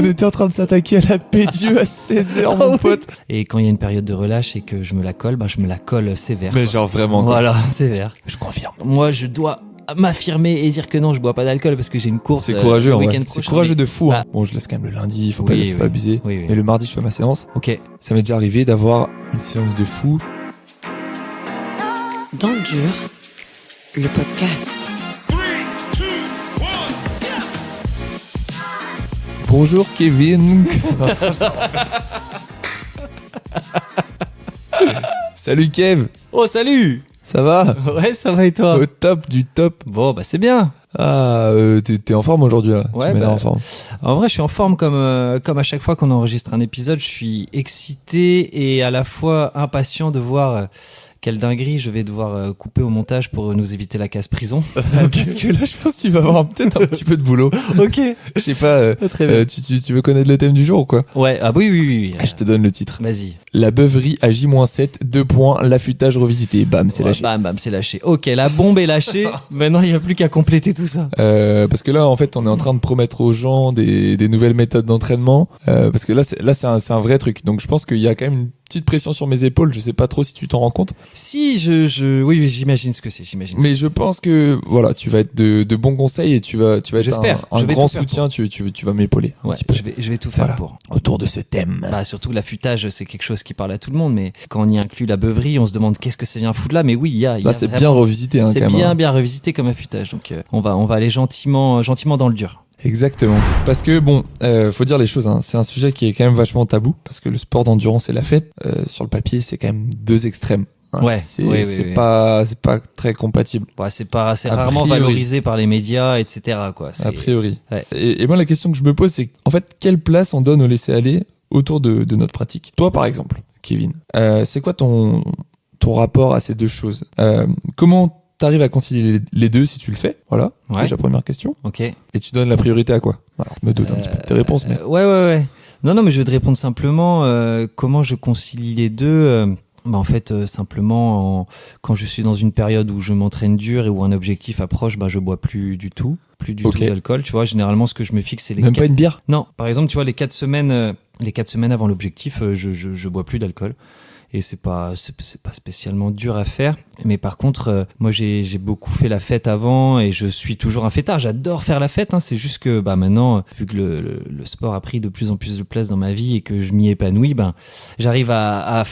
On était en train de s'attaquer à la pédieu à 16h, mon pote. Et quand il y a une période de relâche et que je me la colle, je me la colle sévère. Mais genre vraiment, quoi. Voilà, sévère. Je confirme. Moi, je dois m'affirmer et dire que non, je bois pas d'alcool parce que j'ai une course. C'est courageux, le en week-end vrai. prochain, C'est courageux mais- de fou. Hein. Ah. Bon, je laisse quand même le lundi, faut Oui, pas abuser. Oui. Et le mardi, je fais ma séance. Ok. Ça m'est déjà arrivé d'avoir une séance de fou. Dans le dur, le podcast. Bonjour Kevin. Salut Kev. Oh, salut. Ça va? Ouais, ça va et toi? Au top du top. Bon, c'est bien. Ah, t'es en forme aujourd'hui là. Ouais, tu m'as l'air en forme. En vrai, je suis en forme comme à chaque fois qu'on enregistre un épisode. Je suis excité et à la fois impatient de voir quelle dinguerie je vais devoir couper au montage pour nous éviter la casse prison. Parce que là, je pense que tu vas avoir peut-être un petit peu de boulot. Ok. Je sais pas. Très bien. Tu veux connaître le thème du jour ou quoi? Ouais. Ah oui. Je te donne le titre. Vas-y. La beuverie à J-7, 2 points, l'affûtage revisité. Bam, c'est lâché. Bam, c'est lâché. Ok, la bombe est lâchée. Maintenant, il n'y a plus qu'à compléter tout ça. Parce que là, en fait, on est en train de promettre aux gens des nouvelles méthodes d'entraînement. Parce que là, c'est un vrai truc. Donc, je pense qu'il y a quand même une petite pression sur mes épaules. Je sais pas trop si tu t'en rends compte. Si, oui, j'imagine ce que c'est. Mais je pense que, voilà, tu vas être de bons conseils et tu vas être J'espère. un Je vais grand tout faire soutien. Tu vas m'épauler un Ouais, petit peu. je vais tout faire Voilà. pour. Autour de ce thème. Surtout l'affûtage, c'est quelque chose qui parle à tout le monde, mais quand on y inclut la beuverie, on se demande qu'est-ce que ça vient foutre là. Mais oui, il y a Là, c'est vraiment- bien revisité, hein, c'est quand même. bien revisité comme affûtage. Donc on va aller gentiment dans le dur. Exactement. Parce que bon, faut dire les choses, hein. C'est un sujet qui est quand même vachement tabou parce que le sport d'endurance et la fête, sur le papier, c'est quand même deux extrêmes. Hein. Ouais, C'est oui. pas très compatible. Ouais, c'est A rarement priori. valorisé par les médias, etc. Quoi. A priori. Ouais. Et moi, la question que je me pose, c'est en fait, quelle place on donne au laisser-aller autour de notre pratique? Toi, par exemple, Kevin, c'est quoi ton rapport à ces deux choses? Comment t'arrives à concilier les deux si tu le fais? Voilà. Ouais. Déjà, première question. Ok. Et tu donnes la priorité à quoi? Alors, je me doute un petit peu de tes réponses, mais. Ouais. Non, mais je vais te répondre simplement. Comment je concilie les deux en fait, simplement, quand je suis dans une période où je m'entraîne dur et où un objectif approche, je bois plus du tout d'alcool. Tu vois, généralement, ce que je me fixe, c'est les Même pas une bière? Non, par exemple, tu vois, les 4 semaines avant l'objectif, je bois plus d'alcool. Et c'est pas spécialement dur à faire, mais par contre moi j'ai beaucoup fait la fête avant et je suis toujours un fêtard, j'adore faire la fête, hein. C'est juste que maintenant, vu que le sport a pris de plus en plus de place dans ma vie et que je m'y épanouis, j'arrive à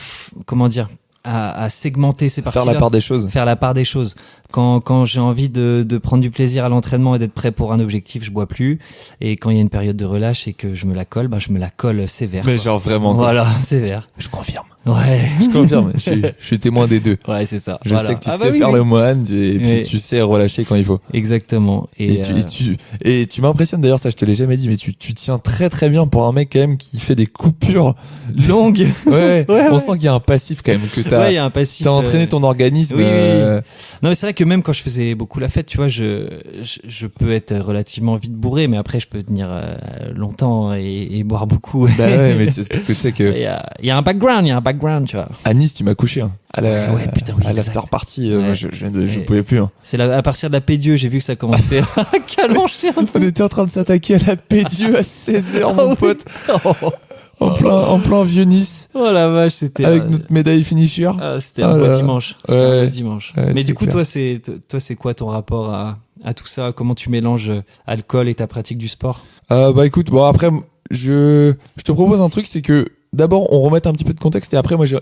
segmenter ces parties-là, Faire la part des choses. faire la part des choses. Quand j'ai envie de prendre du plaisir à l'entraînement et d'être prêt pour un objectif, je bois plus. Et quand il y a une période de relâche et que je me la colle, je me la colle sévère. Mais quoi. genre vraiment, quoi. Voilà, sévère. Je confirme. Ouais. Je confirme. Je suis témoin des deux. Ouais, c'est ça. Je Voilà. sais que tu Ah sais oui, faire oui. le moine et puis Mais- tu sais relâcher quand il faut. Exactement. Et tu m'impressionnes d'ailleurs, ça je te l'ai jamais dit, mais tu tiens très très bien pour un mec quand même qui fait des coupures. longue. Ouais, Ouais, on ouais. sent qu'il y a un passif quand même, que Ouais, il y a un passif. t'as entraîné ton organisme. oui. Non, mais c'est vrai que même quand je faisais beaucoup la fête, tu vois, je peux être relativement vite bourré, mais après je peux tenir longtemps et boire beaucoup. Bah ouais, mais c'est parce que tu sais que Il y a un background, tu vois. à Nice tu m'as couché hein, à la Ouais, putain, oui, à exact. l'after party. Ouais. Moi, je Ouais. pouvais plus. Hein. C'est à partir de la pédieu, j'ai vu que ça commençait à calancher un peu. On était en train de s'attaquer à la pédieu à 16h, mon oui. pote, Oh, en plein vieux Nice, oh la vache, c'était avec notre médaille finisher. c'était Ah un beau là. dimanche. C'était Ouais. un beau dimanche. Ouais, Mais c'est du coup, clair. toi, c'est quoi ton rapport à tout ça? Comment tu mélanges alcool et ta pratique du sport? Bah écoute, bon après, je te propose un truc, c'est que d'abord on remette un petit peu de contexte et après moi je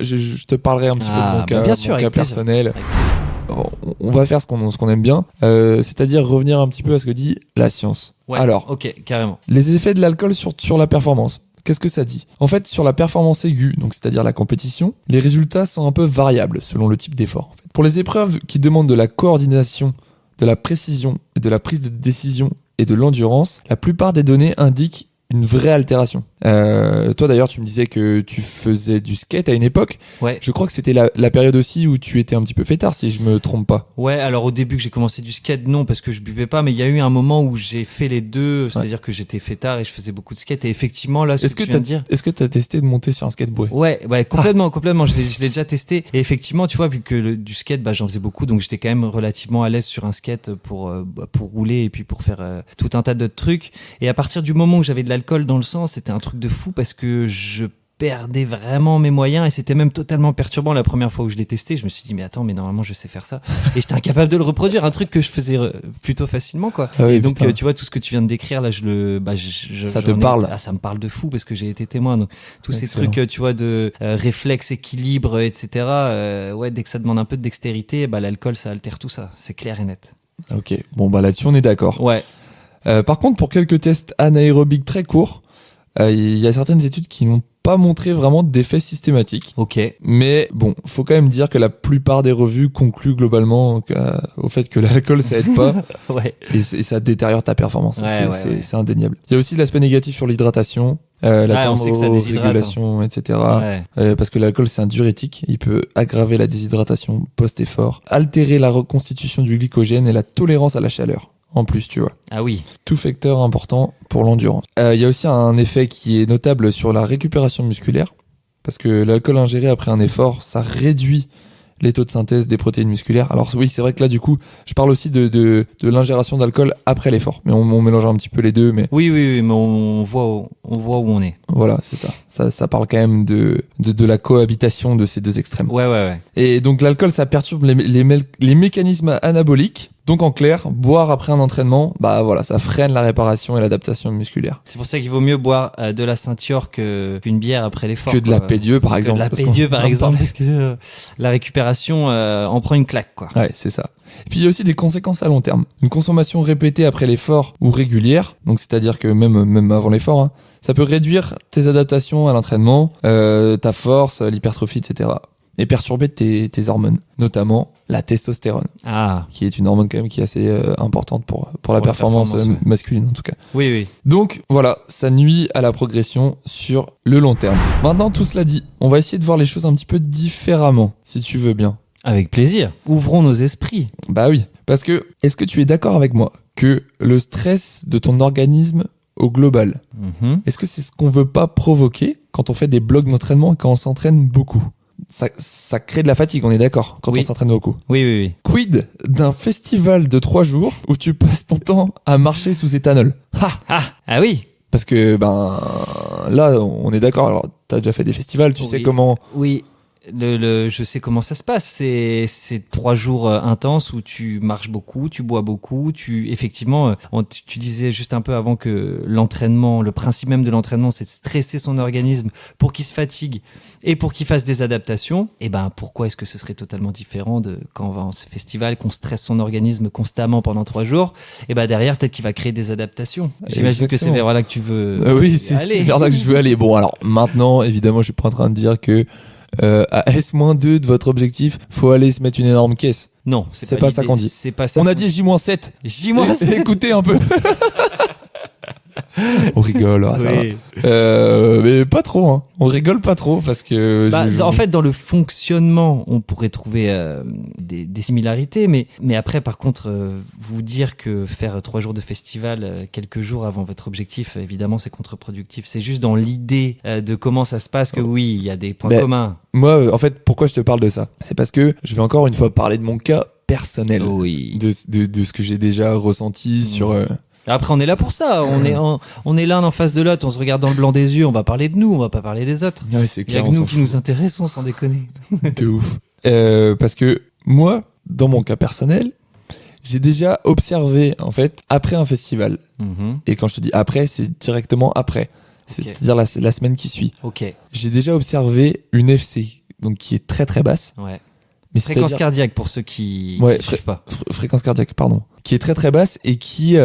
te parlerai un petit peu de mon cas, bien sûr, mon cas avec plaisir. personnel. Avec plaisir. On va faire ce qu'on aime bien, c'est-à-dire revenir un petit peu à ce que dit la science. Ouais. Alors, Ok, carrément. les effets de l'alcool sur la performance. Qu'est-ce que ça dit? En fait, sur la performance aiguë, donc c'est-à-dire la compétition, les résultats sont un peu variables selon le type d'effort. En fait. Pour les épreuves qui demandent de la coordination, de la précision, et de la prise de décision et de l'endurance, la plupart des données indiquent une vraie altération. Toi d'ailleurs, tu me disais que tu faisais du skate à une époque. Ouais. Je crois que c'était la période aussi où tu étais un petit peu fêtard, si je me trompe pas. Ouais, alors au début que j'ai commencé du skate, non, parce que je buvais pas, mais il y a eu un moment où j'ai fait les deux, c'est-à-dire que j'étais fêtard et je faisais beaucoup de skate, et effectivement, là, ce que tu viens de dire. Est-ce que t'as testé de monter sur un skateboard? Ouais, complètement, je l'ai déjà testé. Et effectivement, tu vois, vu que du skate, j'en faisais beaucoup, donc j'étais quand même relativement à l'aise sur un skate pour rouler et puis pour faire tout un tas d'autres trucs. Et à partir du moment où j'avais de l'alcool dans le sang, c'était un truc de fou parce que je perdais vraiment mes moyens et c'était même totalement perturbant la première fois où je l'ai testé. Je me suis dit mais attends, mais normalement je sais faire ça, et j'étais incapable de le reproduire, un truc que je faisais plutôt facilement quoi. Ah oui, et donc putain. tu vois, tout ce que tu viens de décrire là, Ça te parle. Ça me parle de fou parce que j'ai été témoin. Donc tous ces Excellent. trucs tu vois de réflexe, équilibre, etc. Ouais, dès que ça demande un peu de dextérité, l'alcool ça altère tout ça, c'est clair et net. Ok, bon là-dessus on est d'accord. Ouais. Par contre, pour quelques tests anaérobiques très courts, il y a certaines études qui n'ont pas montré vraiment d'effets systématiques. Ok. Mais bon, faut quand même dire que la plupart des revues concluent globalement au fait que l'alcool ça aide pas Ouais. et ça détériore ta performance. Ouais. C'est indéniable. Il y a aussi l'aspect négatif sur l'hydratation, la on sait que ça déshydrate, thermorégulation, etc. Ouais. Parce que l'alcool c'est un diurétique, il peut aggraver la déshydratation post-effort, altérer la reconstitution du glycogène et la tolérance à la chaleur. En plus, tu vois. Ah oui. Tout facteur important pour l'endurance. Il y a aussi un effet qui est notable sur la récupération musculaire, parce que l'alcool ingéré après un effort, ça réduit les taux de synthèse des protéines musculaires. Alors oui, c'est vrai que là, du coup, je parle aussi de l'ingération d'alcool après l'effort, mais on mélange un petit peu les deux, mais Oui, mais on voit où on est. voilà, c'est ça. Ça parle quand même de la cohabitation de ces deux extrêmes. Ouais. Et donc l'alcool, ça perturbe les mécanismes anaboliques. Donc en clair, boire après un entraînement, ça freine la réparation et l'adaptation musculaire. C'est pour ça qu'il vaut mieux boire de la Ceinture qu'une bière après l'effort. Que de la P2 par exemple. Que de la parce P2 qu'on par en exemple, parlait. parce que la récupération en prend une claque quoi. Ouais, c'est ça. Et puis il y a aussi des conséquences à long terme. Une consommation répétée après l'effort ou régulière, donc c'est-à-dire que même avant l'effort, ça peut réduire tes adaptations à l'entraînement, ta force, l'hypertrophie, etc. Et perturber tes hormones, notamment la testostérone, qui est une hormone quand même qui est assez importante pour la performance masculine en tout cas. Oui. Donc voilà, ça nuit à la progression sur le long terme. Maintenant tout cela dit, on va essayer de voir les choses un petit peu différemment, si tu veux bien. Avec plaisir. Ouvrons nos esprits. Bah oui, parce que est-ce que tu es d'accord avec moi que le stress de ton organisme au global, est-ce que c'est ce qu'on veut pas provoquer quand on fait des blocs d'entraînement et quand on s'entraîne beaucoup? Ça crée de la fatigue, on est d'accord, quand on s'entraîne beaucoup. Oui. Quid d'un festival de 3 jours où tu passes ton temps à marcher sous éthanol? Ah oui. Parce que là on est d'accord. Alors t'as déjà fait des festivals, tu sais comment. Oui. Je sais comment ça se passe. C'est 3 jours intenses où tu marches beaucoup, tu bois beaucoup, effectivement, tu disais juste un peu avant que l'entraînement, le principe même de l'entraînement, c'est de stresser son organisme pour qu'il se fatigue et pour qu'il fasse des adaptations. Et pourquoi est-ce que ce serait totalement différent de quand on va en festival, qu'on stresse son organisme constamment pendant 3 jours? Et derrière, peut-être qu'il va créer des adaptations. J'imagine que c'est vers là que tu veux. Oui, c'est vers là que je veux aller. Bon, alors maintenant, évidemment, je suis pas en train de dire que à S-2 de votre objectif, faut aller se mettre une énorme caisse. Non, c'est pas ça qu'on dit. C'est pas ça. On a dit J-7. J-7. Écoutez un peu. On rigole, ça oui. va. Mais pas trop, On rigole pas trop parce que. En fait, dans le fonctionnement, on pourrait trouver des similarités, mais après, par contre, vous dire que faire 3 jours de festival quelques jours avant votre objectif, évidemment, c'est contre-productif. C'est juste dans l'idée de comment ça se passe que oui, il y a des points communs. Moi, en fait, pourquoi je te parle de ça? C'est parce que je vais encore une fois parler de mon cas personnel, de ce que j'ai déjà ressenti sur. Après, on est là pour ça. On est l'un en face de l'autre. On se regarde dans le blanc des yeux. On va parler de nous. On va pas parler des autres. Ouais, c'est clair. Il y a que nous qui nous intéressons, sans déconner. De ouf. Parce que moi, dans mon cas personnel, j'ai déjà observé, en fait, après un festival. Et quand je te dis après, c'est directement après. C'est-à-dire la semaine qui suit. J'ai déjà observé une FC, donc qui est très très basse. Ouais. Mais fréquence cardiaque pour ceux qui suivent pas. Fréquence cardiaque, pardon. Qui est très très basse et qui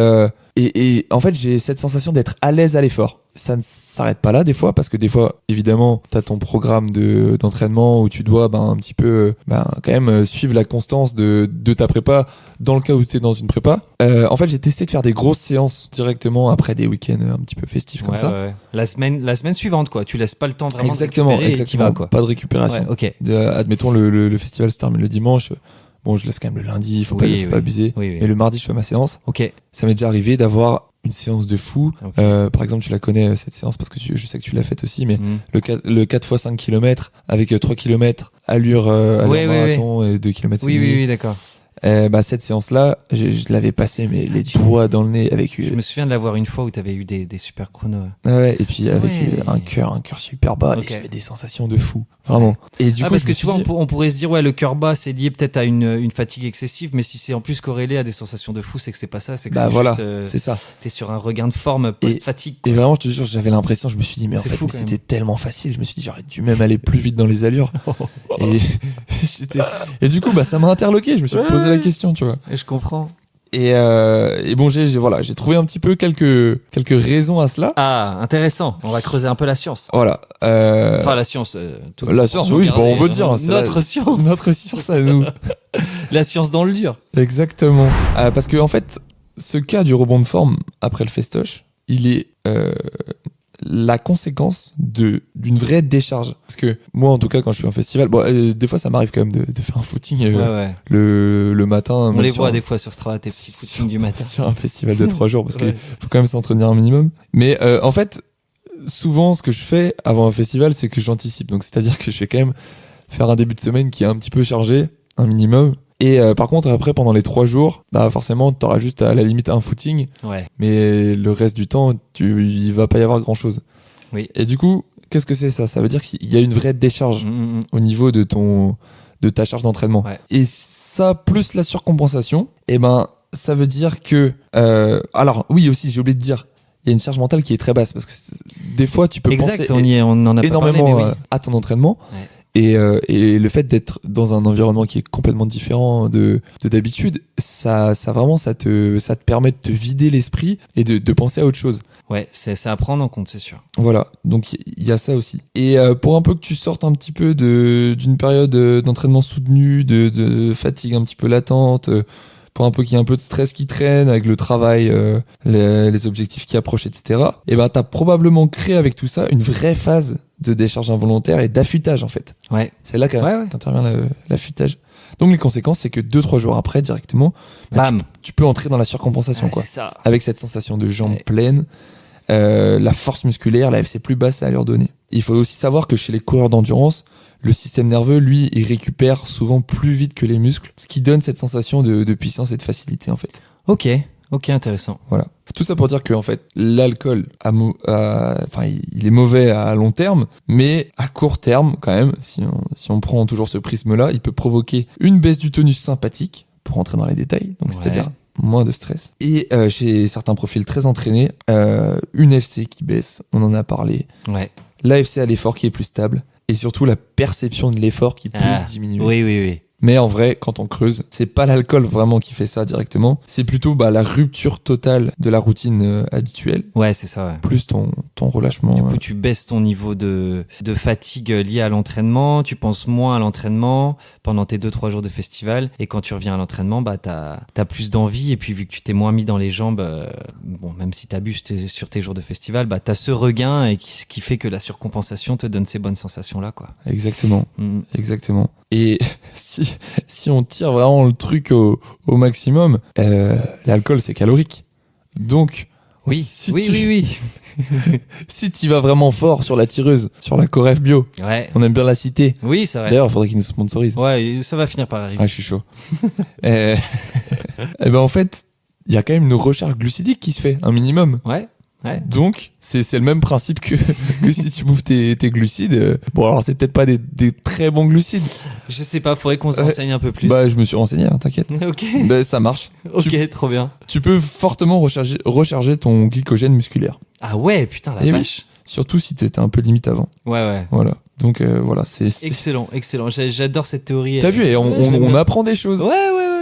et en fait j'ai cette sensation d'être à l'aise à l'effort. ça ne s'arrête pas là des fois, parce que des fois, évidemment, t'as ton programme d'entraînement où tu dois un petit peu quand même suivre la constance de ta prépa dans le cas où t'es dans une prépa. En fait, j'ai testé de faire des grosses séances directement après des week-ends un petit peu festifs comme ça. Ouais. La semaine suivante, quoi. Tu laisses pas le temps vraiment Exactement, de récupérer et t'y vas, quoi. pas de récupération. Ouais, ok. Admettons, le festival se termine le dimanche. Bon, je laisse quand même le lundi, faut pas abuser. Oui. Et le mardi, je fais ma séance. Ok. Ça m'est déjà arrivé d'avoir une séance de fou. Okay. Par exemple, tu la connais, cette séance, parce que je sais que tu l'as faite aussi, mais le 4 x 5 km avec 3 km allure marathon et 2 km. Oui, d'accord. Cette séance-là, je l'avais passé, mais les doigts dans le nez avec. Je me souviens de l'avoir une fois où t'avais eu des super chronos. Ouais, et puis avec un cœur super bas, et j'avais des sensations de fou, vraiment. Et du coup, parce que tu vois, on pourrait se dire, le cœur bas, c'est lié peut-être à une fatigue excessive, mais si c'est en plus corrélé à des sensations de fou, c'est que c'est pas ça, c'est que c'est ça. T'es sur un regain de forme post-fatigue. Et vraiment, je te jure, j'avais l'impression, je me suis dit, mais en fait, c'était tellement facile. Je me suis dit, j'aurais dû même aller plus vite dans les allures. Et du coup, ça m'a interloqué. Je me suis posé la question, tu vois. Et je comprends. Et bon, j'ai trouvé un petit peu quelques raisons à cela. Ah, intéressant. On va creuser un peu la science. Voilà. Enfin, la science. La science, oui, on peut dire. Notre science. Notre science à nous. La science dans le dur. Exactement. Parce que en fait, ce cas du rebond de forme après le festoche, il est la conséquence d'une vraie décharge. Parce que moi, en tout cas, quand je suis en festival, des fois, ça m'arrive quand même de faire un footing le matin. On les voit des fois sur Strava, tes petits footings du matin. Sur un festival de 3 jours, parce qu'il faut quand même s'entraîner un minimum. Mais en fait, souvent, ce que je fais avant un festival, c'est que j'anticipe. Donc, c'est-à-dire que je vais quand même faire un début de semaine qui est un petit peu chargé, un minimum. Et par contre, après, pendant les 3 jours, forcément, t'auras juste à la limite un footing. Ouais. Mais le reste du temps, il va pas y avoir grand chose. Oui. Et du coup, qu'est-ce que c'est ça? Ça veut dire qu'il y a une vraie décharge au niveau de ta charge d'entraînement. Ouais. Et ça, plus la surcompensation, ça veut dire que, alors, oui, aussi, j'ai oublié de dire, il y a une charge mentale qui est très basse parce que des fois, tu peux penser on en a énormément pas parlé, à ton entraînement. Ouais. Et le fait d'être dans un environnement qui est complètement différent de d'habitude, ça te permet de te vider l'esprit et de penser à autre chose. Ouais, c'est à prendre en compte, c'est sûr. Voilà, donc il y a ça aussi. Et pour un peu que tu sortes un petit peu d'une période d'entraînement soutenu, de fatigue un petit peu latente, pour un peu qu'il y ait un peu de stress qui traîne avec le travail, les objectifs qui approchent, etc. Et t'as probablement créé avec tout ça une vraie phase de décharge involontaire et d'affûtage en fait. Ouais. C'est là qu'intervient l'affûtage. Donc les conséquences, c'est que 2-3 jours après, directement, tu peux entrer dans la surcompensation, quoi. C'est ça. Avec cette sensation de jambes pleines, la force musculaire, la FC plus basse à leur donner. Il faut aussi savoir que chez les coureurs d'endurance, le système nerveux, lui, il récupère souvent plus vite que les muscles, ce qui donne cette sensation de puissance et de facilité, en fait. Ok, intéressant. Voilà. Tout ça pour dire que, en fait, l'alcool, il est mauvais à long terme, mais à court terme, quand même, si on prend toujours ce prisme-là, il peut provoquer une baisse du tonus sympathique, pour rentrer dans les détails, donc c'est-à-dire moins de stress. Et chez certains profils très entraînés, une FC qui baisse, on en a parlé. Ouais. L'AFC à l'effort qui est plus stable. Et surtout la perception de l'effort qui peut diminuer. Oui. Mais en vrai, quand on creuse, c'est pas l'alcool vraiment qui fait ça directement. C'est plutôt la rupture totale de la routine habituelle. Ouais, c'est ça. Ouais. Plus ton relâchement. Du coup, tu baisses ton niveau de fatigue lié à l'entraînement. Tu penses moins à l'entraînement pendant tes 2-3 jours de festival. Et quand tu reviens à l'entraînement, t'as plus d'envie. Et puis, vu que tu t'es moins mis dans les jambes, même si t'abuses sur tes jours de festival, t'as ce regain et qui fait que la surcompensation te donne ces bonnes sensations-là, quoi. Exactement. Exactement. Et si on tire vraiment le truc au maximum, l'alcool c'est calorique. Donc oui. Si tu vas vraiment fort sur la tireuse, sur la Coref Bio, on aime bien la citer. Oui, c'est vrai. D'ailleurs, il faudrait qu'ils nous sponsorisent. Ouais, ça va finir par arriver. Ah, je suis chaud. Et en fait, il y a quand même une recharge glucidique qui se fait, un minimum. Ouais. Donc, c'est le même principe que si tu bouffes tes glucides. Bon, alors c'est peut-être pas des très bons glucides. Je sais pas, faudrait qu'on se renseigne un peu plus. Je me suis renseigné, t'inquiète. Ok. Ça marche. Ok, trop bien. Tu peux fortement recharger ton glycogène musculaire. Ah ouais, putain, la vache. Oui. Surtout si t'étais un peu limite avant. Ouais. Voilà. Donc voilà, c'est excellent. J'adore cette théorie. T'as vu, on apprend des choses. Ouais.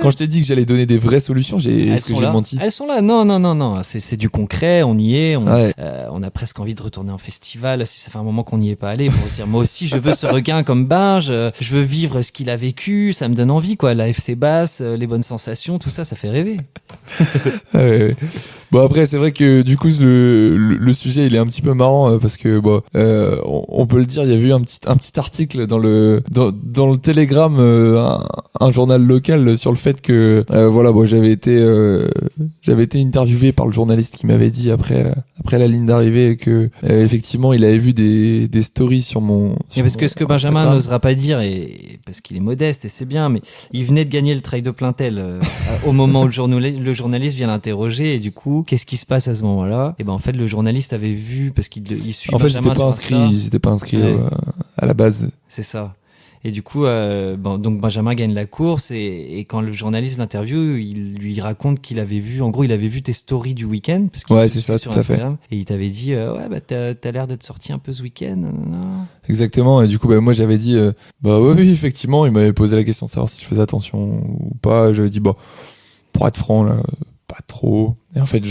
Quand je t'ai dit que j'allais donner des vraies solutions, est-ce que j'ai menti? Elles sont là. Non. C'est du concret. On y est. Ouais. On a presque envie de retourner en festival. Si ça fait un moment qu'on n'y est pas allé, pour se dire moi aussi je veux ce requin comme Binge. Je veux vivre ce qu'il a vécu. Ça me donne envie quoi. La FC basse, les bonnes sensations, tout ça, ça fait rêver. Ouais. Bon après c'est vrai que du coup le sujet il est un petit peu marrant parce que bon on peut le dire, il y a eu un petit article dans le Télégramme, un journal local, sur le fait que voilà, bon, j'avais été interviewé par le journaliste qui m'avait dit après la ligne d'arrivée que effectivement il avait vu des stories sur mon parce que ce que Benjamin Instagram. n'osera pas dire, et parce qu'il est modeste et c'est bien, mais il venait de gagner le Trail de Plaintel au moment où le journaliste vient l'interroger, et du coup qu'est-ce qui se passe à ce moment-là? Et ben en fait le journaliste avait vu, parce qu'il suit En fait Benjamin j'étais pas inscrit Ouais. à la base. C'est ça. Et du coup, donc Benjamin gagne la course, et quand le journaliste l'interviewe, il lui raconte qu'il avait vu, en gros, il avait vu tes stories du week-end, parce qu'il Ouais, te c'est suit ça, sur tout à fait. Instagram, et il t'avait dit, ouais, bah t'as l'air d'être sorti un peu ce week-end. Nanana. Exactement, et du coup bah moi j'avais dit bah oui effectivement, il m'avait posé la question de savoir si je faisais attention ou pas. J'avais dit bah pour être franc là, pas trop. Et en fait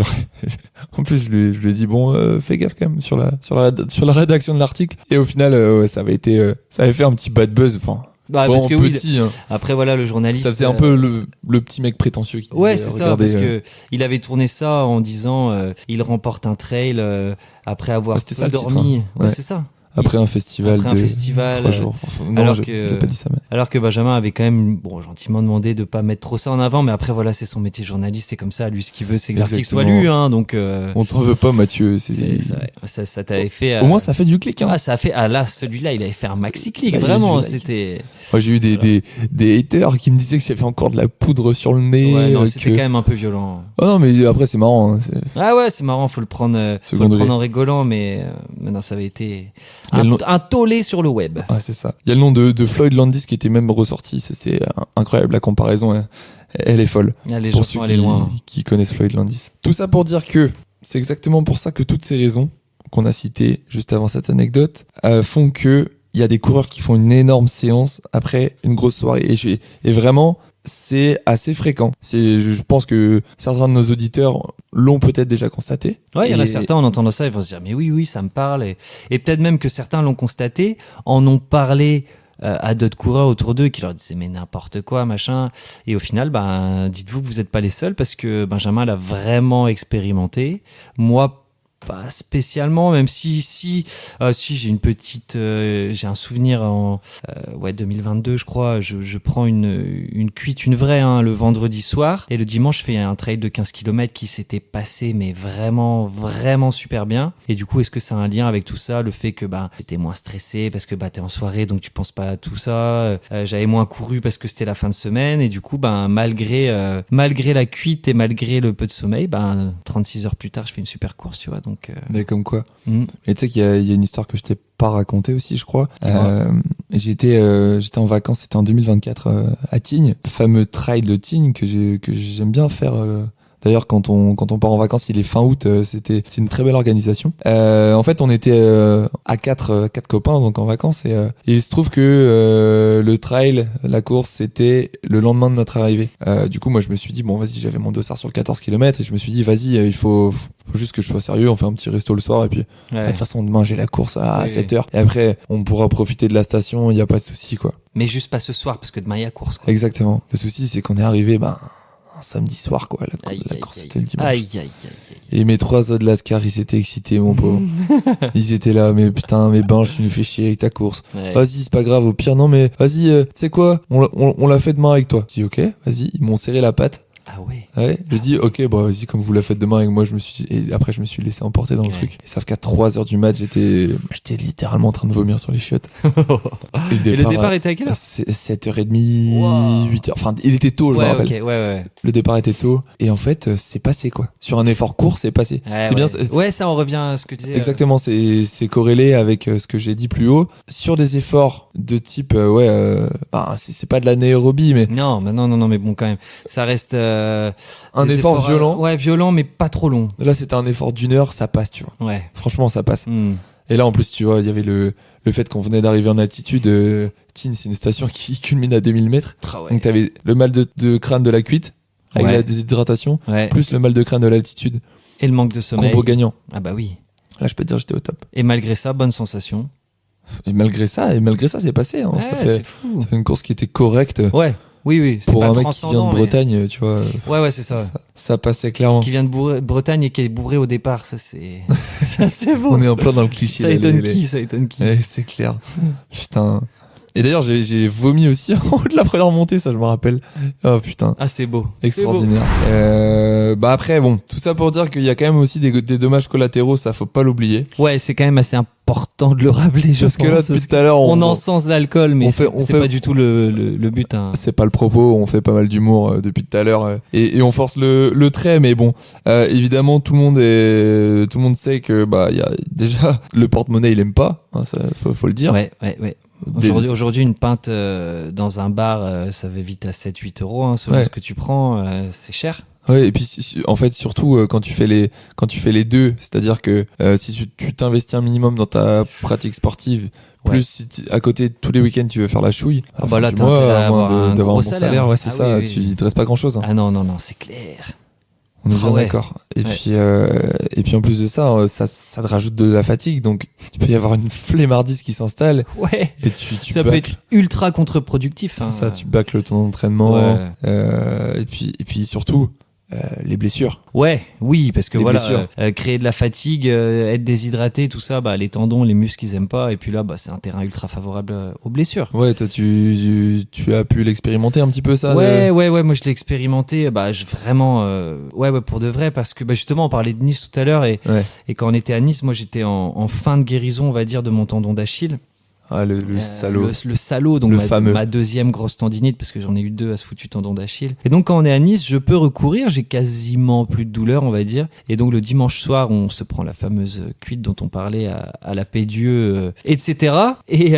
en plus je lui ai dit bon fais gaffe quand même sur la rédaction de l'article. Et au final ouais, ça avait fait un petit bad buzz, enfin Bah, vraiment parce que oui, petit, hein. après voilà, le journaliste. Ça faisait un peu le petit mec prétentieux qui Ouais, disait, c'est ça, regardez, parce que il avait tourné ça en disant, il remporte un trail après avoir c'était ça, peu le titre, dormi. hein. Ouais, Ouais. c'est ça. après un festival Après un de festival, 3 jours. Enfin, non, alors je que- n'ai pas dit ça. Mais... Alors que Benjamin avait quand même, bon, gentiment demandé de pas mettre trop ça en avant, mais après voilà, c'est son métier de journaliste, c'est comme ça. Lui, ce qu'il veut, c'est que l'article soit Exactement. lu, hein. Donc, On t'en veut pas, Mathieu. ça t'avait fait. Au moins, ça fait du clic. Hein. Ah, ça a fait. Ah là, celui-là, il avait fait un maxi clic, Bah, il y a vraiment. du like. C'était. Moi, j'ai eu des haters qui me disaient que j'avais encore de la poudre sur le nez. Ouais, non, que... c'était quand même un peu violent. Oh non, mais après, c'est marrant. Hein. Ah ouais, c'est marrant, faut le prendre en rigolant, mais non, ça avait été Il y a le nom- un tollé sur le web. Ah, c'est ça. Il y a le nom de Floyd Landis qui était même ressorti. C'était incroyable, la comparaison. Elle est folle. Ah, les gens Pour sont ceux allés loin. qui connaissent Floyd Landis. Tout ça pour dire que c'est exactement pour ça que toutes ces raisons qu'on a citées juste avant cette anecdote font que il y a des coureurs qui font une énorme séance après une grosse soirée. Et vraiment, c'est assez fréquent. Je pense que certains de nos auditeurs l'ont peut-être déjà constaté. Ouais, il y en a Et- certains en entendant ça, ils vont se dire mais oui, ça me parle, et peut-être même que certains l'ont constaté, en ont parlé à d'autres coureurs autour d'eux qui leur disaient mais n'importe quoi machin, et au final ben dites-vous que vous n'êtes pas les seuls, parce que Benjamin l'a vraiment expérimenté. Moi pas spécialement, même si j'ai une petite j'ai un souvenir en 2022 je crois, je prends une cuite, une vraie, hein, le vendredi soir, et le dimanche je fais un trail de 15 km qui s'était passé mais vraiment vraiment super bien. Et du coup, est-ce que ça a un lien avec tout ça, le fait que bah j'étais moins stressé parce que bah t'es en soirée donc tu penses pas à tout ça, j'avais moins couru parce que c'était la fin de semaine, et du coup ben malgré la cuite et malgré le peu de sommeil, ben 36 heures plus tard je fais une super course, tu vois. Donc Mais comme quoi. mm. Mais tu sais qu'il y a une histoire que je t'ai pas racontée aussi, je crois. J'étais en vacances, c'était en 2024 à Tignes, le fameux trail de Tignes que j'aime bien faire. D'ailleurs, quand on part en vacances, il est fin août. C'est une très belle organisation. En fait, on était à quatre copains donc en vacances, et il se trouve que le trail, la course, c'était le lendemain de notre arrivée. Du coup, moi, je me suis dit bon, vas-y, j'avais mon dossard sur le 14 km et je me suis dit vas-y, il faut juste que je sois sérieux. On fait un petit resto le soir et puis de toute façon, demain, j'ai la course à Oui, 7h. Et après, on pourra profiter de la station, il n'y a pas de souci, quoi. Mais juste pas ce soir, parce que demain il y a course, quoi. Exactement. Le souci, c'est qu'on est arrivé, un samedi soir, quoi. Aïe, La aïe, course, aïe. c'était le dimanche. Aïe, aïe, aïe, aïe. Et mes 3 autres lascars, ils s'étaient excités, mon pauvre. Ils étaient là, mais putain, mais Binge, tu nous fais chier avec ta course. Ouais. Vas-y, c'est pas grave, au pire, non, mais vas-y, tu sais quoi, on l'a fait demain avec toi. Je dis, ok, vas-y, ils m'ont serré la patte. Ah ouais. Ouais, je dis, ok, bah vas-y, comme vous la faites demain avec moi, et après, je me suis laissé emporter dans le Ouais. truc. Et sauf qu'à 3h du match, j'étais littéralement en train de vomir sur les chiottes. Et Et le départ était à quelle heure? 7h30, Wow. 8h. Enfin, il était tôt, je me Ouais, rappelle. ok, ouais. Le départ était tôt. Et en fait, c'est passé, quoi. Sur un effort court, c'est passé. Ouais, C'est bien, Ouais, ça en revient à ce que tu disais. exactement, c'est corrélé avec ce que j'ai dit plus haut. Sur des efforts de type, c'est pas de l'anaérobie, mais Non, mais bon, quand même. Ça reste. un des effort violent. Ouais, violent, mais pas trop long. Là, c'était un effort d'1 heure, ça passe, tu vois. Ouais. Franchement, ça passe. Hmm. Et là, en plus, tu vois, il y avait le fait qu'on venait d'arriver en altitude. Tignes, c'est une station qui culmine à 2000 mètres. Ah ouais. Donc, t'avais le mal de crâne de la cuite, avec Ouais. la déshydratation, Ouais. plus le mal de crâne de l'altitude. Et le manque de sommeil. Combo gagnant. Ah bah oui. Là, je peux te dire, j'étais au top. Et malgré ça, bonne sensation. Et malgré ça, c'est passé. Hein. Ouais, Ça fait c'est fou. une course qui était correcte. Ouais. Oui. C'est Pour pas un mec qui vient de transcendant, mais- Bretagne, tu vois. Ouais, c'est ça. Ça passait clairement. Qui vient de Bretagne et qui est bourré au départ, ça c'est, ça c'est beau. On est en plein dans le cliché. Ça là, étonne les- qui, ça étonne qui. Ouais, c'est clair. Putain. Et d'ailleurs, j'ai vomi aussi en haut de la première montée, ça je me rappelle. Oh putain. Ah c'est beau. Extraordinaire. Bah après, bon, tout ça pour dire qu'il y a quand même aussi des dommages collatéraux, ça faut pas l'oublier. C'est beau. Ouais, c'est quand même assez important de le rappeler, je Parce pense. que là, depuis parce tout à l'heure, on encense l'alcool, mais on fait- c'est pas du tout le but. Hein. c'est pas le propos, on fait pas mal d'humour depuis tout à l'heure et on force le trait, mais bon, évidemment tout le monde sait que bah il y a déjà le porte-monnaie il aime pas, hein, ça, faut le dire. Ouais. Des- Aujourd'hui, une pinte dans un bar, ça va vite à 7-8 euros, hein, selon Ouais. ce que tu prends, c'est cher. Ouais, et puis en fait surtout quand tu fais les deux, c'est-à-dire que si tu t'investis un minimum dans ta pratique sportive, Ouais. plus si à côté tous les week-ends tu veux faire la chouille, Ah bah là, du t'as mois, intérêt à à moins avoir un d'avoir gros un bon salaire. salaire, ouais c'est Ah ça, oui, oui. il te reste pas grand-chose. Hein. Ah non, c'est clair. On est Ah bien ouais. d'accord. Et Ouais. puis en plus de ça, ça te rajoute de la fatigue, donc il peut y avoir une flemmardise qui s'installe Ouais. et tu Ça peut bâcles. être ultra contre-productif. C'est hein. ça, tu bâcles ton entraînement. Ouais. Et puis surtout les blessures. Ouais, oui, parce que Les voilà, blessures. créer de la fatigue, être déshydraté, tout ça, bah les tendons, les muscles, ils aiment pas. Et puis là, bah c'est un terrain ultra favorable aux blessures. Ouais, toi tu as pu l'expérimenter un petit peu ça. Ouais, moi je l'ai expérimenté, bah vraiment, ouais, pour de vrai, parce que bah justement on parlait de Nice tout à l'heure et quand on était à Nice, moi j'étais en fin de guérison, on va dire, de mon tendon d'Achille. Ah le salaud. Le salaud, donc Le fameux. ma deuxième grosse tendinite, parce que j'en ai eu 2 à ce foutu tendon d'Achille. Et donc quand on est à Nice, je peux recourir, j'ai quasiment plus de douleur, on va dire. Et donc le dimanche soir, on se prend la fameuse cuite dont on parlait à la Paix-Dieu, etc. Et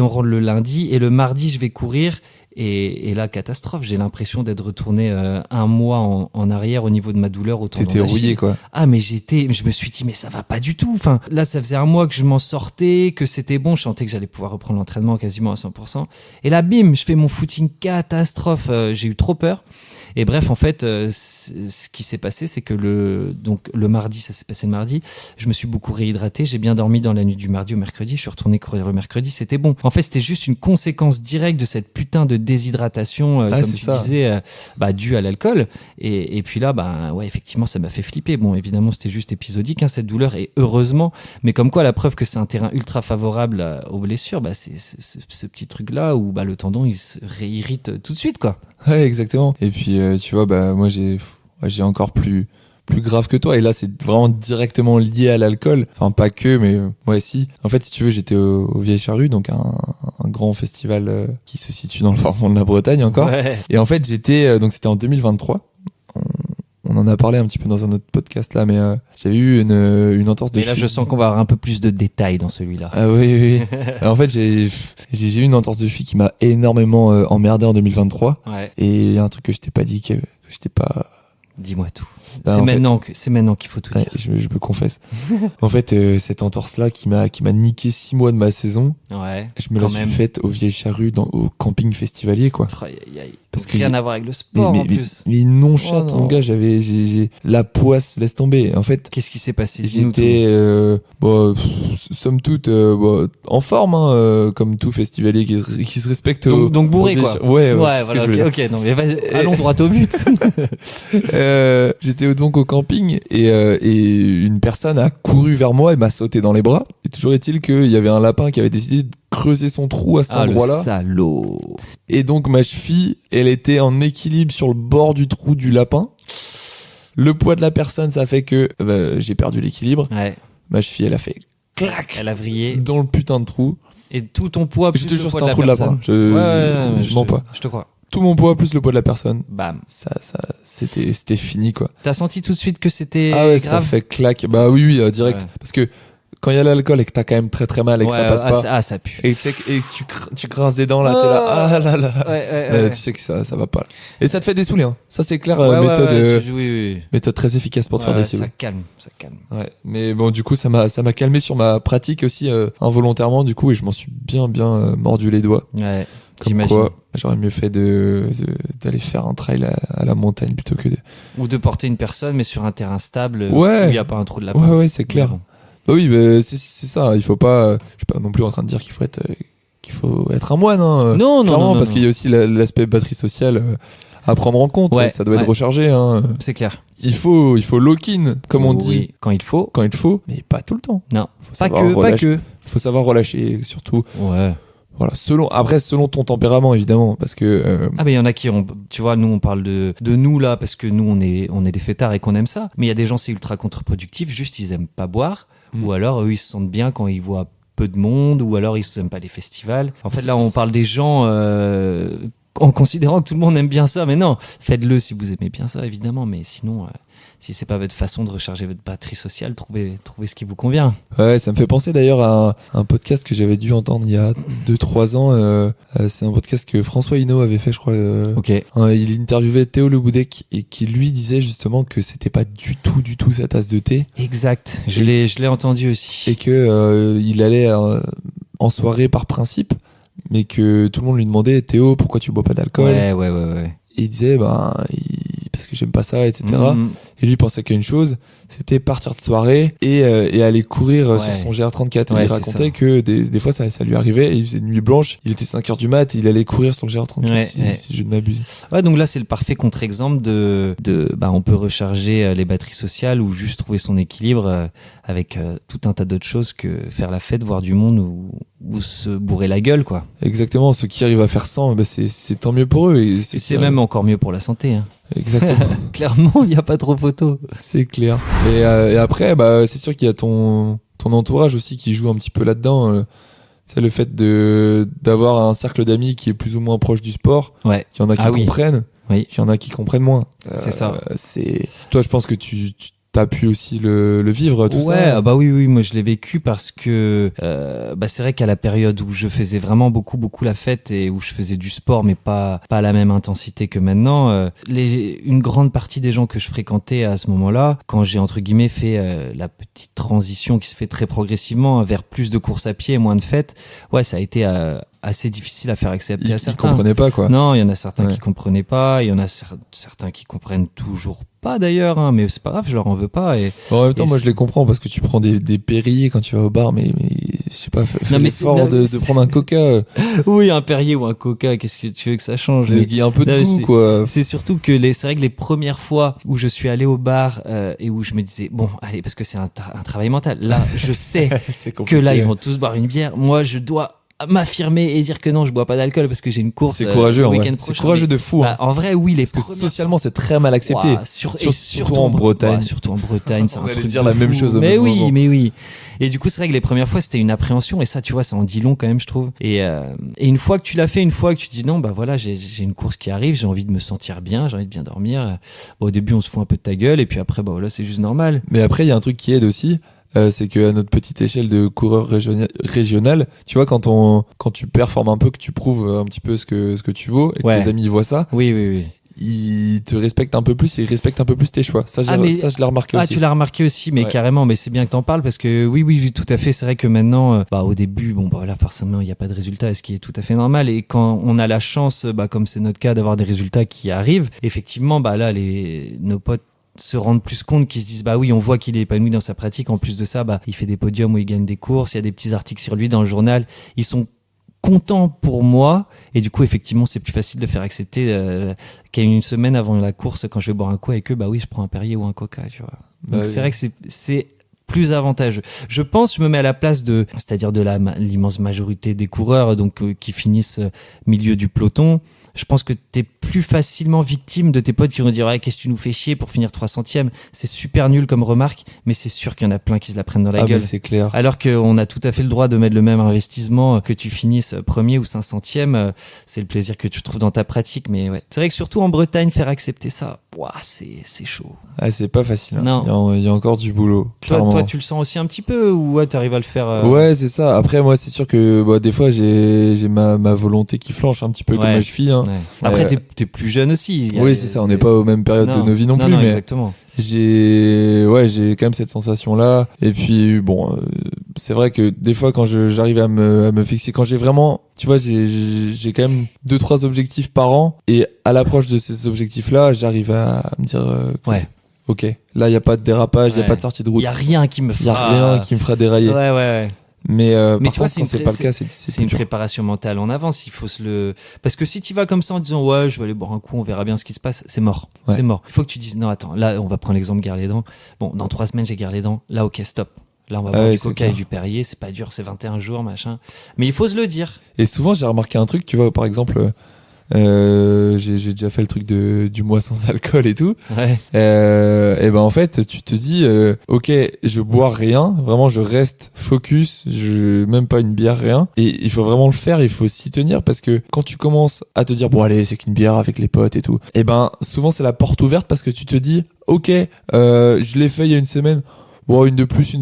on rentre le lundi, et le mardi, je vais courir. Et là, catastrophe, j'ai l'impression d'être retourné un mois en arrière au niveau de ma douleur au tendon T'étais d'Achille. rouillé quoi. Ah mais je me suis dit mais ça va pas du tout. Enfin là ça faisait un mois que je m'en sortais, que c'était bon, je sentais que j'allais pouvoir reprendre l'entraînement quasiment à 100%. Et là bim, je fais mon footing catastrophe. J'ai eu trop peur. Et bref en fait, ce qui s'est passé c'est que le mardi, ça s'est passé le mardi, je me suis beaucoup réhydraté. J'ai bien dormi dans la nuit du mardi au mercredi. Je suis retourné courir le mercredi, c'était bon. En fait c'était juste une conséquence directe de cette putain de déshydratation, comme c'est tu ça. disais, due à l'alcool. Et puis là, ouais, effectivement, ça m'a fait flipper. Bon, évidemment, c'était juste épisodique, hein, cette douleur, et heureusement. Mais comme quoi, la preuve que c'est un terrain ultra favorable aux blessures, c'est ce petit truc-là où le tendon, il se réirrite tout de suite, quoi. Ouais, exactement. Et puis tu vois, moi j'ai encore plus grave que toi, et là c'est vraiment directement lié à l'alcool, enfin pas que, mais ouais si. En fait si tu veux, j'étais au Vieilles Charrues, donc un grand festival qui se situe dans le fin fond de la Bretagne encore. Ouais. Et en fait j'étais donc c'était en 2023. On en a parlé un petit peu dans un autre podcast là, mais j'avais eu une entorse de Mais là, cheville. je sens qu'on va avoir un peu plus de détails dans celui-là. Ah oui. En fait j'ai eu une entorse de cheville qui m'a énormément emmerdé en 2023, Ouais. et un truc que je t'ai pas dit, que je t'ai pas. Dis-moi tout. Bah, C'est maintenant qu'il faut tout Ouais, dire. je me confesse. En fait, cette entorse-là qui m'a niqué 6 mois de ma saison, Ouais. je me la Quand suis même. faite au Vieilles Charrues, au camping festivalier, quoi. Aïe, aïe, aïe. Parce Donc, que rien y- à voir avec le sport en plus. Mais non chatte, Oh non. mon gars, j'ai la poisse, laisse tomber. En fait, Qu'est-ce qui s'est passé? Dis-nous tout. j'étais, somme toute, en forme, hein, comme tout festivalier qui se respecte. Donc bourré, au quoi. Vieilles- Ouais, Ouais, c'est ce que voilà, je voulais ok, dire. non, mais vas-y, allons droit au but. J'étais donc au camping et une personne a couru vers moi et m'a sauté dans les bras. Et toujours est-il qu'il y avait un lapin qui avait décidé de creuser son trou à cet Ah, le endroit-là. salaud. Et donc ma cheville, elle était en équilibre sur le bord du trou du lapin. Le poids de la personne, ça fait que j'ai perdu l'équilibre. Ouais, Ma cheville, elle a fait clac elle a vrillé. dans le putain de trou. Et tout ton poids plus Je te le jure, poids c'était de un la trou de lapin. personne. Ouais, Je mens pas. Je te crois. Tout mon poids plus le poids de la personne. Bam. C'était fini, quoi. T'as senti tout de suite que c'était Ah ouais, ça grave? fait clac. Bah oui, direct. Ouais. Parce que quand il y a l'alcool et que t'as quand même très très mal et que ça passe pas. Ça pue. Et tu grinces des dents là, t'es là, ah là là. Ouais. Tu sais que ça va pas. Et ça te fait dessouler, hein. Ça c'est clair, Oui. méthode très efficace pour te faire dessouler. Ça calme. Ouais. Mais bon, du coup, ça m'a calmé sur ma pratique aussi, involontairement, du coup, et je m'en suis bien mordu les doigts. Ouais. Comme J'imagine. quoi, j'aurais mieux fait d'aller faire un trail à la montagne plutôt que Ou de porter une personne, mais sur un terrain stable, Ouais. où il n'y a pas un trou de lapin. Ouais, c'est clair. Mais bon. Bah oui, mais c'est ça. Il faut pas. Je suis pas non plus en train de dire qu'il faut être un moine. Hein, Non, clairement, parce qu'il y a aussi l'aspect batterie sociale à prendre en compte. Ouais, Ça doit être rechargé. Hein. C'est clair. Il faut lock-in, comme on dit, Oui, quand il faut. quand il faut, mais pas tout le temps. Non, Faut pas savoir que. relâcher. Il faut savoir relâcher, surtout. Ouais. Voilà, selon ton tempérament, évidemment, parce que. Ah, mais il y en a qui ont, tu vois, nous on parle de nous là, parce que nous on est des fêtards et qu'on aime ça. Mais il y a des gens, c'est ultra contre-productif, juste ils aiment pas boire, ou alors eux ils se sentent bien quand ils voient peu de monde, ou alors ils aiment pas les festivals. En fait, là on parle des gens, en considérant que tout le monde aime bien ça, mais non, faites-le si vous aimez bien ça, évidemment, mais sinon, si c'est pas votre façon de recharger votre batterie sociale, trouvez ce qui vous convient. Ouais, ça me fait penser d'ailleurs à un podcast que j'avais dû entendre il y a 2-3 ans. C'est un podcast que François Hinault avait fait, je crois. Ok. Il interviewait Théo Le Boudec et qui lui disait justement que c'était pas du tout sa tasse de thé Exact. Je l'ai entendu aussi. et que il allait en soirée par principe, mais que tout le monde lui demandait Théo, pourquoi tu bois pas d'alcool? Ouais. Et il disait parce que j'aime pas ça, etc. Et lui il pensait qu'à une chose, c'était partir de soirée et aller courir sur son GR34. Ouais, il c'est racontait ça. que des fois ça lui arrivait, il faisait une nuit blanche, il était 5h du mat et il allait courir sur le GR34 si je ne m'abuse. Ouais, donc là c'est le parfait contre-exemple de on peut recharger les batteries sociales ou juste trouver son équilibre avec tout un tas d'autres choses que faire la fête, voir du monde ou se bourrer la gueule, quoi. Exactement, ceux qui arrivent à faire 100, c'est tant mieux pour eux. Et C'est même encore mieux pour la santé, hein. Exactement. Clairement, il n'y a pas trop photo. C'est clair. Et après, c'est sûr qu'il y a ton entourage aussi qui joue un petit peu là-dedans. C'est le fait d'avoir un cercle d'amis qui est plus ou moins proche du sport. Ouais. Il y en a qui comprennent. Oui. Il y en a qui comprennent moins. C'est ça. Toi, je pense que tu t'as pu aussi le vivre, tout ça. Ouais, bah oui, moi je l'ai vécu parce que c'est vrai qu'à la période où je faisais vraiment beaucoup la fête et où je faisais du sport, mais pas à la même intensité que maintenant, une grande partie des gens que je fréquentais à ce moment-là, quand j'ai entre guillemets fait la petite transition qui se fait très progressivement vers plus de courses à pied et moins de fêtes, ouais, ça a été assez difficile à faire accepter à certains. Ils comprenaient pas, quoi. Non, il y en a certains qui comprenaient pas, il y en a certains qui comprennent toujours pas d'ailleurs, hein, mais c'est pas grave, je leur en veux pas. Et en même temps, moi je les comprends parce que tu prends des Perrier quand tu vas au bar, mais je sais pas, fais l'effort de prendre un Coca. Oui, un Perrier ou un Coca, qu'est-ce que tu veux que ça change? Il y a un peu de goût, quoi. C'est surtout que c'est vrai que les premières fois où je suis allé au bar et où je me disais, bon, allez, parce que c'est un travail mental. Là, je sais que là, ils vont tous boire une bière. Moi, je dois m'affirmer et dire que non, je bois pas d'alcool parce que j'ai une course. C'est courageux, le week-end prochain. C'est courageux de fou. En vrai, oui, parce que socialement, c'est très mal accepté. Surtout en Bretagne. Surtout en Bretagne, c'est un truc dire la même chose. Mais oui. Et du coup, c'est vrai que les premières fois, c'était une appréhension. Et ça, tu vois, ça en dit long quand même, je trouve. Et une fois que tu l'as fait, une fois que tu te dis non, bah voilà, j'ai une course qui arrive, j'ai envie de me sentir bien, j'ai envie de bien dormir. Bon, au début, on se fout un peu de ta gueule. Et puis après, bah voilà, c'est juste normal. Mais après, il y a un truc qui aide aussi. C'est qu'à notre petite échelle de coureur régional, tu vois, quand tu performes un peu, que tu prouves un petit peu ce que tu vaux et que tes amis voient ça. Oui. Ils te respectent un peu plus et ils respectent un peu plus tes choix. Ça, je l'ai remarqué aussi. Ah, tu l'as remarqué aussi, mais carrément, mais c'est bien que t'en parles parce que oui, tout à fait. C'est vrai que maintenant, au début, voilà, forcément, il n'y a pas de résultat, ce qui est tout à fait normal. Et quand on a la chance, comme c'est notre cas, d'avoir des résultats qui arrivent, effectivement, là, nos potes se rendent plus compte, qu'ils se disent oui, on voit qu'il est épanoui dans sa pratique, en plus de ça il fait des podiums où il gagne des courses, il y a des petits articles sur lui dans le journal, ils sont contents pour moi et du coup effectivement c'est plus facile de faire accepter qu'à une semaine avant la course, quand je vais boire un coup avec eux, oui, je prends un Perrier ou un Coca, tu vois. Donc c'est vrai que c'est plus avantageux. Je pense, je me mets à la place c'est-à-dire de l'immense majorité des coureurs donc qui finissent milieu du peloton. je pense que t'es plus facilement victime de tes potes qui vont dire ouais, qu'est-ce que tu nous fais chier pour finir 300e. C'est super nul comme remarque, mais c'est sûr qu'il y en a plein qui se la prennent dans la Ah, gueule. mais c'est clair. Alors qu'on a tout à fait le droit de mettre le même investissement, que tu finisses premier ou 500e, c'est le plaisir que tu trouves dans ta pratique. Mais ouais, c'est vrai que surtout en Bretagne, faire accepter ça, ouah, c'est chaud. Ah, c'est pas facile. Hein. Non. Il y a encore du boulot. Toi, tu le sens aussi un petit peu ou ouais, t'arrives à le faire Ouais, c'est ça. Après, moi, c'est sûr que des fois, j'ai ma volonté qui flanche un petit peu comme Ouais. ma cheville. Hein. Ouais. Après, t'es plus jeune aussi. Oui, c'est ça. On n'est pas aux mêmes périodes de nos vies non plus. Non, Mais exactement. j'ai quand même cette sensation là. Et puis bon, c'est vrai que des fois, quand j'arrive à me fixer, quand j'ai vraiment, tu vois, j'ai quand même 2-3 objectifs par an. Et à l'approche de ces objectifs là, j'arrive à me dire Ouais. ok, là, il y a pas de dérapage, il y a Ouais. pas de sortie de route. Il y a rien qui me Il y a fera. rien qui me fera dérailler. Ouais. Mais Mais par tu vois, contre, quand c'est pas le cas, c'est C'est plus une dur. préparation mentale en avance. Il faut parce que si tu vas comme ça en disant ouais, je vais aller boire un coup, on verra bien ce qui se passe, c'est mort. Ouais. C'est mort. Il faut que tu dises non, attends, là, on va prendre l'exemple guerre les dents. Bon, dans 3 semaines, j'ai guerre les dents. Là, ok, stop. Là, on va boire Ouais, du c'est coca clair. et du Perrier. C'est pas dur, c'est 21 jours, machin. Mais il faut se le dire. Et souvent, j'ai remarqué un truc, tu vois, par exemple, j'ai déjà fait le truc du mois sans alcool et tout. Ouais. Et ben en fait, tu te dis, ok, je bois rien, vraiment, je reste focus, même pas une bière, rien. Et il faut vraiment le faire, il faut s'y tenir parce que quand tu commences à te dire, bon allez, c'est qu'une bière avec les potes et tout, et ben souvent c'est la porte ouverte parce que tu te dis, ok, je l'ai fait il y a une semaine. Bon, une de plus.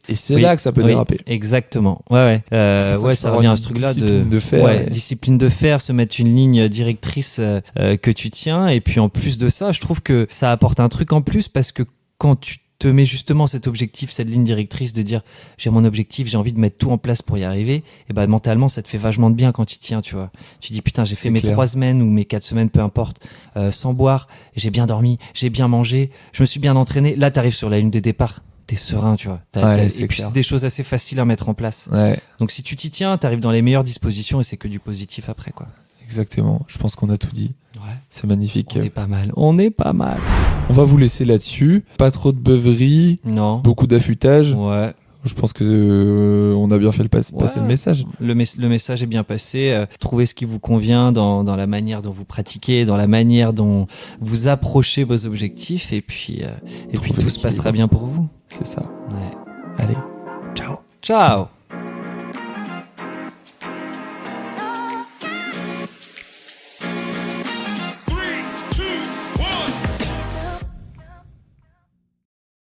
Et c'est Oui, là que ça peut oui, déraper. Exactement. Ouais. C'est pour Ouais, qu'il faut ça avoir revient à une ce truc-là discipline de faire. ouais, discipline de faire, se mettre une ligne directrice que tu tiens. Et puis en plus de ça, je trouve que ça apporte un truc en plus parce que quand tu te mets justement cet objectif, cette ligne directrice de dire j'ai mon objectif, j'ai envie de mettre tout en place pour y arriver, et ben mentalement ça te fait vachement de bien quand tu tiens, tu vois. Tu dis putain, j'ai fait mes clair. 3 semaines ou mes 4 semaines, peu importe, sans boire, j'ai bien dormi, j'ai bien mangé, je me suis bien entraîné. Là, t'arrives sur la ligne de départ. T'es serein, tu vois. C'est et puis clair. c'est des choses assez faciles à mettre en place. Ouais, Donc si tu t'y tiens, t'arrives dans les meilleures dispositions et c'est que du positif après, quoi. exactement. Je pense qu'on a tout dit. Ouais. C'est magnifique. On est pas mal. On est pas mal. On va vous laisser là-dessus. Pas trop de beuverie, Non. beaucoup d'affûtage. Ouais. Je pense que on a bien fait passer le message. Le message est bien passé. Trouvez ce qui vous convient dans la manière dont vous pratiquez, dans la manière dont vous approchez vos objectifs, et puis Trouvez tout se passera bien pour vous. C'est ça. Ouais. Allez, ciao. Ciao.